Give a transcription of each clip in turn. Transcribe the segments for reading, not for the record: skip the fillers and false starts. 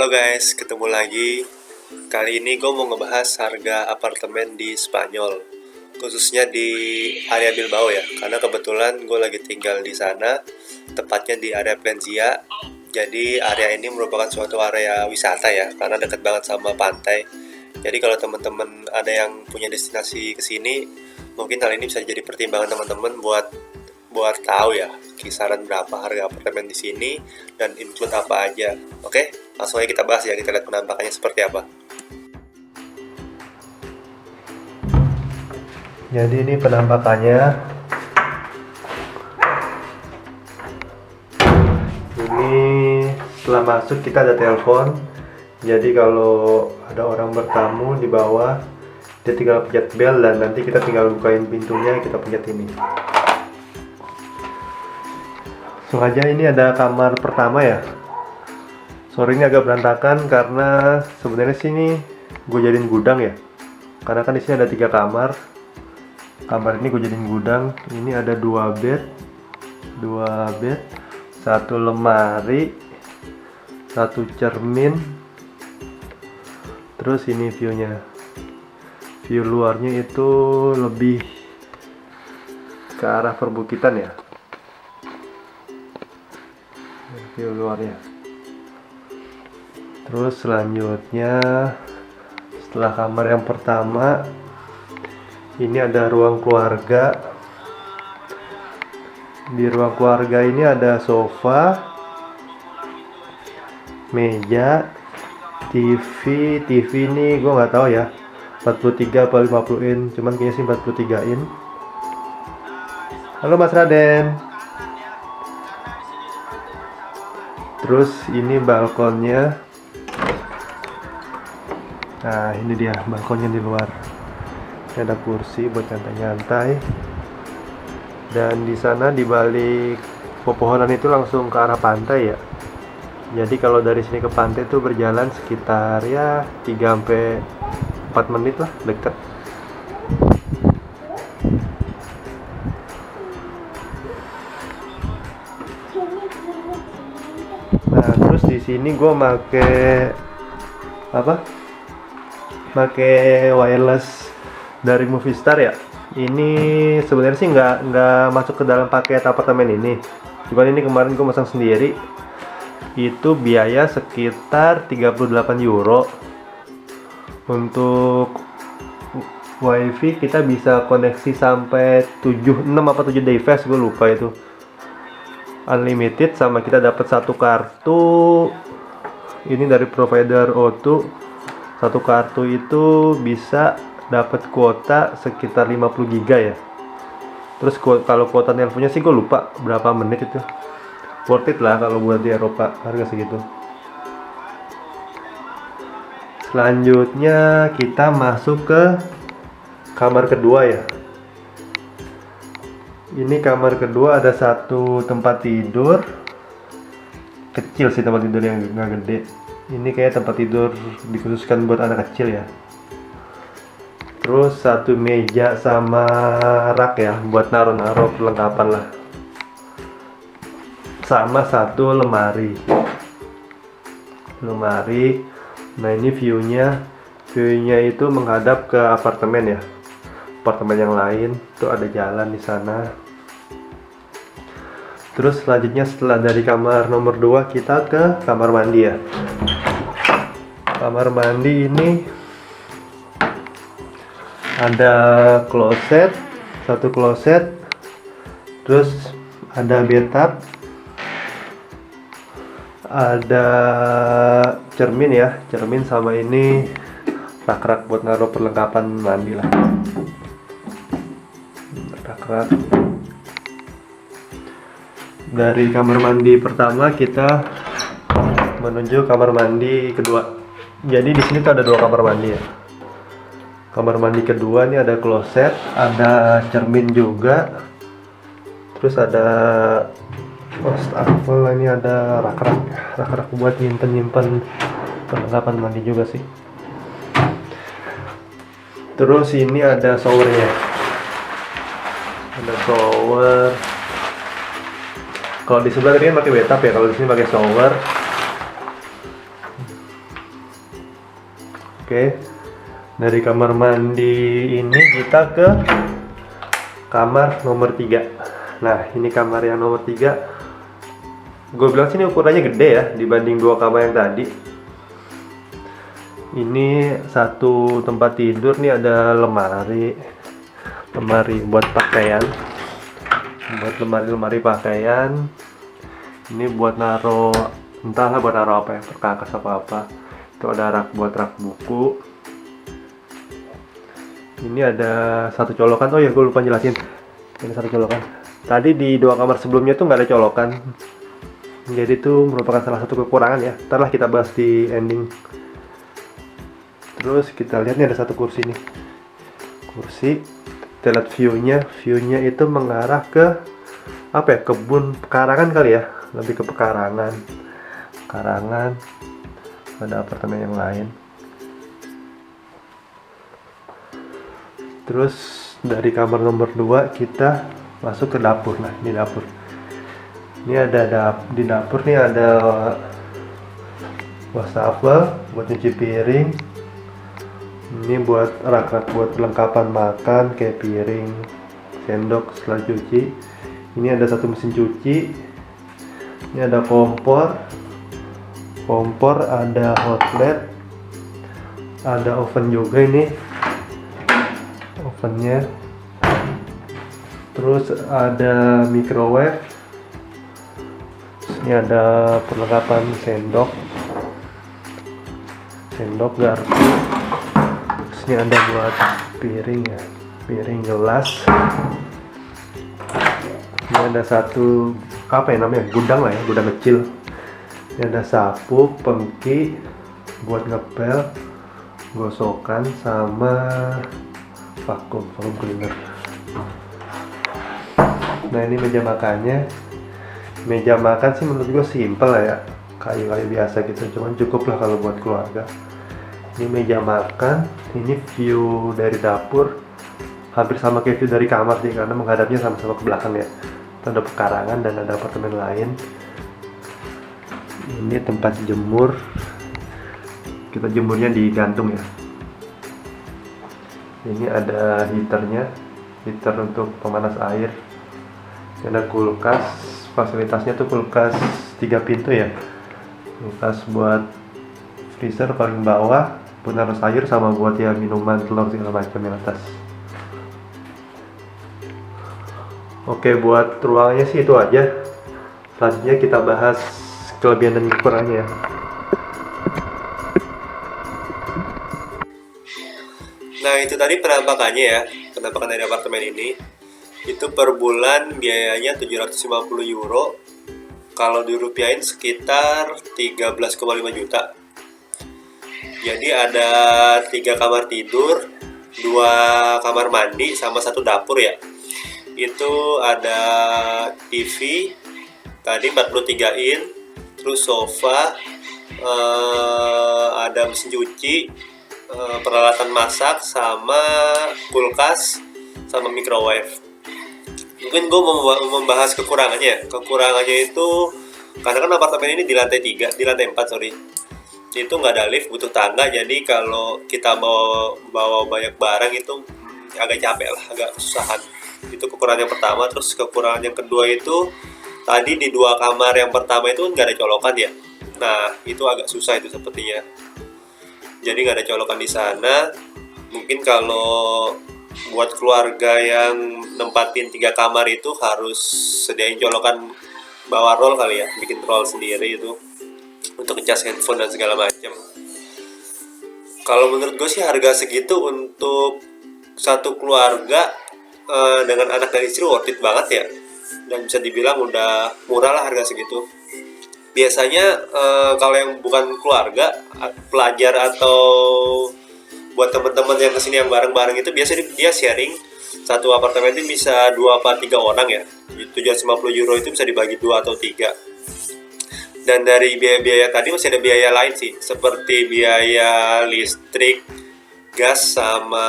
Halo guys, ketemu lagi. Kali ini gue mau ngebahas harga apartemen di Spanyol, khususnya di area Bilbao ya. Karena kebetulan gue lagi tinggal di sana, tepatnya di area Palencia. Jadi area ini merupakan suatu area wisata ya, karena dekat banget sama pantai. Jadi kalau teman-teman ada yang punya destinasi ke sini, mungkin hal ini bisa jadi pertimbangan teman-teman buat buat tahu ya kisaran berapa harga apartemen di sini dan include apa aja. Oke, langsung aja kita bahas ya, kita lihat penampakannya seperti apa. Jadi ini penampakannya. Ini setelah masuk kita ada telepon. Jadi kalau ada orang bertamu di bawah, dia tinggal pencet bel dan nanti kita tinggal bukain pintunya, kita pencet ini. Langsung aja, ini ada kamar pertama ya. Sore ini agak berantakan karena sebenarnya sini gue jadiin gudang ya. Karena kan di sini ada 3 kamar. Kamar ini gue jadiin gudang. Ini ada 2 bed, 1 lemari, 1 cermin. Terus ini viewnya. View luarnya itu lebih ke arah perbukitan ya. View luarnya. Terus selanjutnya, setelah kamar yang pertama, ini ada ruang keluarga. Di ruang keluarga ini ada sofa, meja, TV ini gue nggak tahu ya, 43 atau 50 in, cuman kayaknya sih 43 in. Halo Mas Raden. Terus ini balkonnya. Nah, ini dia balkonnya di luar. Ini ada kursi buat nyantai-nyantai. Dan di sana di balik pepohonan itu langsung ke arah pantai ya. Jadi kalau dari sini ke pantai itu berjalan sekitar ya 3 sampai 4 menit lah, deket. Nah, terus di sini gue make wireless dari Movistar ya. Ini sebenarnya sih nggak masuk ke dalam paket apartemen ini. Cuman ini kemarin gue masang sendiri. Itu biaya sekitar 38 euro. Untuk wifi kita bisa koneksi sampai 6 apa 7 device, gue lupa itu. Unlimited, sama kita dapat 1 kartu. Ini dari provider O2. 1 kartu itu bisa dapat kuota sekitar 50 giga ya. Terus kalau kuota nelponnya sih gue lupa berapa menit itu. Worth it lah kalau buat di Eropa, harga segitu. Selanjutnya kita masuk ke kamar kedua ya. Ini kamar kedua, ada 1 tempat tidur. Kecil sih tempat tidur, yang nggak gede. Ini kayak tempat tidur dikhususkan buat anak kecil ya. Terus 1 meja sama rak ya, buat naruh-naruh perlengkapan lah. Sama 1 lemari. Nah, ini viewnya itu menghadap ke apartemen ya. Apartemen yang lain tuh ada jalan di sana. Terus selanjutnya setelah dari kamar nomor 2 kita ke kamar mandi ya. Kamar mandi ini ada kloset, 1 kloset. Terus ada bathtub. Ada cermin ya, cermin sama ini rak-rak buat naruh perlengkapan mandi lah. Rak-rak. Dari kamar mandi pertama kita menuju kamar mandi kedua. Jadi di sini tuh ada 2 kamar mandi ya. Kamar mandi kedua ini ada kloset, ada cermin juga. Terus ada wastafel, ini ada rak-rak buat nyimpen perlengkapan mandi juga sih. Terus ini ada showernya. Ada shower. Kalau di sebelah tadi kan pakai bathtub ya, kalau di sini pakai shower. Oke, dari kamar mandi ini kita ke kamar nomor 3. Nah, ini kamar yang nomor 3. Gue bilang sini ukurannya gede ya dibanding 2 kamar yang tadi. Ini satu tempat tidur nih, ada lemari buat pakaian, buat lemari pakaian. Ini buat naro, entahlah buat naro apa ya, perkakas apa. Itu ada rak buat rak buku. Ini ada satu colokan. Oh ya, gue lupa jelasin. Ini satu colokan. Tadi di 2 kamar sebelumnya tuh nggak ada colokan. Jadi itu merupakan salah satu kekurangan ya. Ntar lah kita bahas di ending. Terus kita lihat nih ada satu kursi nih. Kursi. Kita lihat view-nya itu mengarah ke apa ya? Kebun pekarangan kali ya. Lebih ke pekarangan. Ada apartemen yang lain. Terus dari kamar nomor 2 kita masuk ke dapur. Nah, ini dapur. Ini ada di dapur nih ada wastafel buat cuci piring. Ini buat rak-rak buat perlengkapan makan kayak piring, sendok setelah cuci. Ini ada satu mesin cuci. Ini ada kompor, ada hot plate, ada oven juga ini. Ovennya. Terus ada microwave. Ini ada perlengkapan sendok, garpu. Terus ini ada buat piring ya, piring gelas. Ini ada satu apa ya namanya, gudang lah ya, gudang kecil. Ini ada sapu, pengki buat ngepel, gosokan, sama vakum cleaner. Nah, ini meja makannya. Meja makan sih menurut gue simple lah ya, kayu-kayu biasa gitu, cuman cukup lah kalau buat keluarga. Ini meja makan. Ini view dari dapur hampir sama kayak view dari kamar sih, karena menghadapnya sama-sama ke belakang ya. Itu ada pekarangan dan ada apartemen lain. Ini tempat jemur, kita jemurnya digantung ya. Ini ada heater untuk pemanas air. Ini ada kulkas, fasilitasnya tuh kulkas 3 pintu ya. Kulkas buat freezer paling bawah, buat naruh sayur sama buat ya minuman, telur segala macam yang atas. Oke, buat ruangannya sih itu aja. Selanjutnya kita bahas kelebihan dan kekurangannya ya. Nah, itu tadi penampakannya ya, penampakan dari apartemen ini. Itu per bulan biayanya 750 euro. Kalau dirupiahin sekitar 13,5 juta. Jadi ada 3 kamar tidur, 2 kamar mandi, sama 1 dapur ya. Itu ada TV, tadi 43 in, terus sofa, ada mesin cuci, peralatan masak, sama kulkas, sama microwave. Mungkin gue mau membahas kekurangannya. Kekurangannya itu karena kan apartemen ini di lantai 4 sorry. Itu nggak ada lift, butuh tangga. Jadi kalau kita mau bawa banyak barang itu agak capek lah, agak kesusahan. Itu kekurangan yang pertama. Terus kekurangan yang kedua itu tadi di 2 kamar yang pertama itu nggak ada colokan ya. Nah, itu agak susah itu sepertinya. Jadi nggak ada colokan di sana. Mungkin kalau buat keluarga yang nempatin 3 kamar itu harus sediain colokan, bawa roll kali ya, bikin roll sendiri itu untuk ngecas handphone dan segala macam. Kalau menurut gue sih harga segitu untuk satu keluarga dengan anak dan istri worth it banget ya, dan bisa dibilang udah murah lah harga segitu. Biasanya kalau yang bukan keluarga, pelajar atau buat teman-teman yang kesini yang bareng-bareng itu biasanya dia sharing satu apartemen itu bisa 2 apa 3 orang ya. 750 euro itu bisa dibagi 2 atau 3. Dan dari biaya-biaya tadi masih ada biaya lain sih, seperti biaya listrik, gas, sama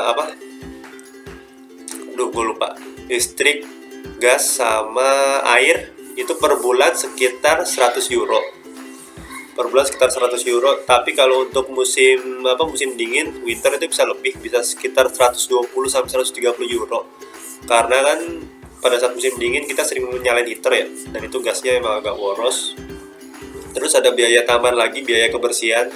apa? Gue lupa. Listrik, gas, sama air itu per bulan sekitar 100 euro. per bulan sekitar 100 euro. Tapi kalau untuk musim dingin, winter itu bisa lebih, bisa sekitar 120 sampai 130 euro. Karena kan pada saat musim dingin kita sering nyalain heater ya, dan itu gasnya emang agak boros. Terus ada biaya tambahan lagi, biaya kebersihan.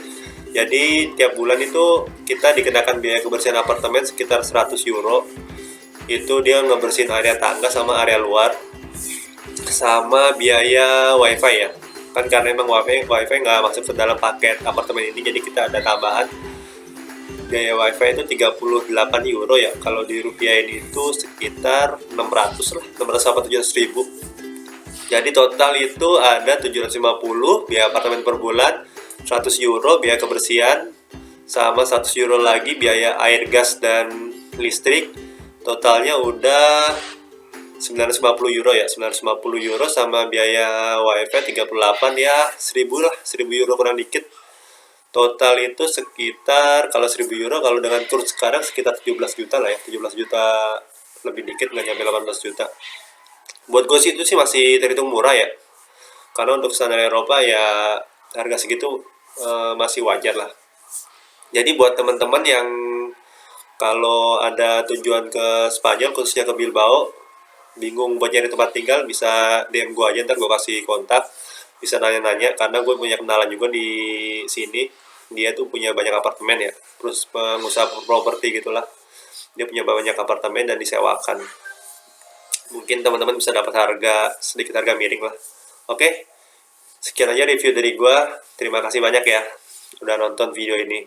Jadi tiap bulan itu kita dikenakan biaya kebersihan apartemen sekitar 100 euro. Itu dia ngebersihin area tangga sama area luar, sama biaya wifi ya. Kan karena emang wifi nggak masuk ke dalam paket apartemen ini, jadi kita ada tambahan biaya wifi itu 38 euro ya. Kalau di rupiahin itu sekitar 600 lah, 600 sampai 700 ribu. Jadi total itu ada 750 biaya apartemen per bulan, 100 euro biaya kebersihan, sama 100 euro lagi biaya air, gas, dan listrik. Totalnya udah 950 euro ya, 950 euro sama biaya wifi 38 ya, 1000 lah, 1000 euro kurang dikit. Total itu sekitar, kalau 1000 euro kalau dengan kurs sekarang sekitar 17 juta lah ya, 17 juta lebih dikit, nggak nyampe 18 juta. Buat gue sih itu sih masih terhitung murah ya, karena untuk standar Eropa ya harga segitu masih wajar lah. Jadi buat teman-teman yang kalau ada tujuan ke Spanyol, khususnya ke Bilbao, bingung buat nyari tempat tinggal, bisa DM gue aja, ntar gue kasih kontak, bisa nanya-nanya, karena gue punya kenalan juga di sini. Dia tuh punya banyak apartemen ya, terus pengusaha properti gitulah. Dia punya banyak apartemen dan disewakan. Mungkin teman-teman bisa dapat sedikit harga miring lah. Oke, sekian aja review dari gue. Terima kasih banyak ya udah nonton video ini.